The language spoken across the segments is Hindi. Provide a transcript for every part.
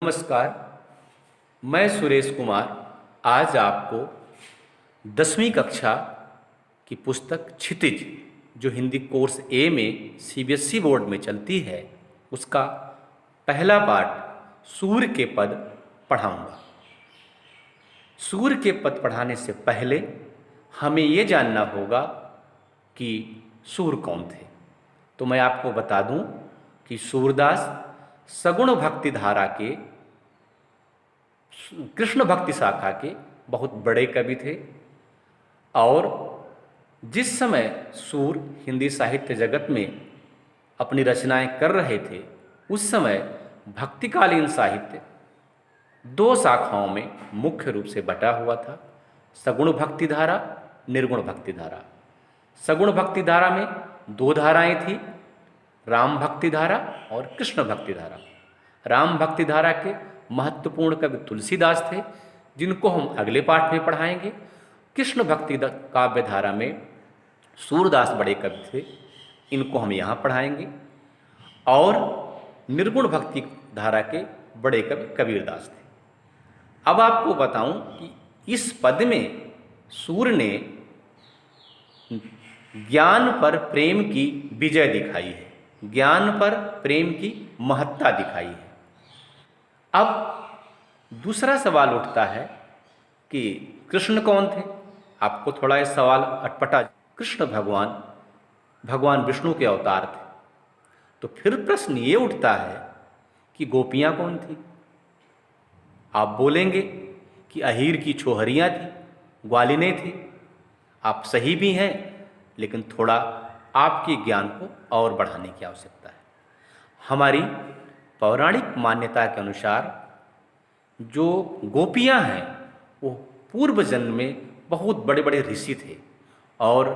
नमस्कार। मैं सुरेश कुमार आज आपको 10वीं कक्षा की पुस्तक क्षितिज जो हिंदी कोर्स ए में सीबीएसई बोर्ड में चलती है उसका पहला पाठ सूर्य के पद पढ़ाऊंगा। सूर्य के पद पढ़ाने से पहले हमें ये जानना होगा कि सूर्य कौन थे। तो मैं आपको बता दूं कि सूरदास सगुण भक्ति धारा के कृष्ण भक्ति शाखा के बहुत बड़े कवि थे और जिस समय सूर्य हिंदी साहित्य जगत में अपनी रचनाएं कर रहे थे उस समय भक्तिकालीन साहित्य दो शाखाओं में मुख्य रूप से बटा हुआ था, सगुण भक्ति धारा, निर्गुण भक्ति धारा। सगुण भक्ति धारा में दो धाराएं थी, राम भक्ति धारा और कृष्ण भक्ति धारा। राम भक्ति धारा के महत्वपूर्ण कवि तुलसीदास थे जिनको हम अगले पाठ में पढ़ाएंगे। कृष्ण भक्ति काव्य धारा में सूरदास बड़े कवि थे, इनको हम यहाँ पढ़ाएंगे। और निर्गुण भक्ति धारा के बड़े कवि कबीरदास थे। अब आपको बताऊं कि इस पद में सूर्य ने ज्ञान पर प्रेम की विजय दिखाई है, ज्ञान पर प्रेम की महत्ता दिखाई है। अब दूसरा सवाल उठता है कि कृष्ण कौन थे। आपको थोड़ा ये सवाल अटपटा। कृष्ण भगवान विष्णु के अवतार थे। तो फिर प्रश्न ये उठता है कि गोपियां कौन थी। आप बोलेंगे कि अहीर की छोहरियां थी, ग्वालिनें थी। आप सही भी हैं, लेकिन थोड़ा आपके ज्ञान को और बढ़ाने की आवश्यकता है। हमारी पौराणिक मान्यता के अनुसार जो गोपियां हैं वो पूर्व जन्म में बहुत बड़े बड़े ऋषि थे और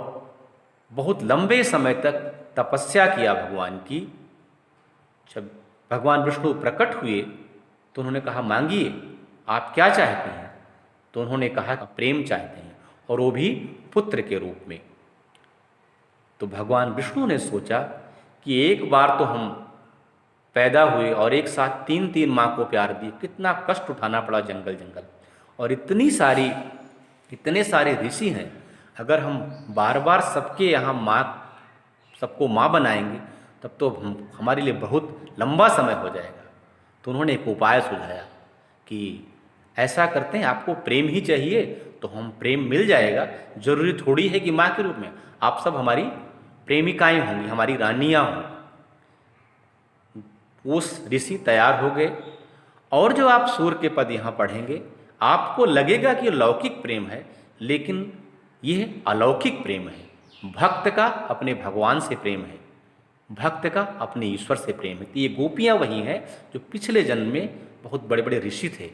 बहुत लंबे समय तक तपस्या किया भगवान की। जब भगवान विष्णु प्रकट हुए तो उन्होंने कहा, मांगिए, आप क्या चाहते हैं। तो उन्होंने कहा प्रेम चाहते हैं, और वो भी पुत्र के रूप में। तो भगवान विष्णु ने सोचा कि एक बार तो हम पैदा हुए और एक साथ तीन माँ को प्यार दिए, कितना कष्ट उठाना पड़ा जंगल जंगल, और इतने सारे ऋषि हैं। अगर हम बार बार सबके यहाँ सबको माँ बनाएंगे तब तो हमारे लिए बहुत लंबा समय हो जाएगा। तो उन्होंने एक उपाय सुझाया कि ऐसा करते हैं, आपको प्रेम ही चाहिए तो हम प्रेम मिल जाएगा। जरूरी थोड़ी है कि माँ के रूप में आप सब हमारी प्रेमिकाएं होंगी, हमारी रानियां हों। उस ऋषि तैयार हो गए, और जो आप सूर्य के पद यहाँ पढ़ेंगे आपको लगेगा कि लौकिक प्रेम है, लेकिन यह अलौकिक प्रेम है। भक्त का अपने भगवान से प्रेम है, भक्त का अपने ईश्वर से प्रेम है। तो ये गोपियाँ वही हैं जो पिछले जन्म में बहुत बड़े बड़े ऋषि थे।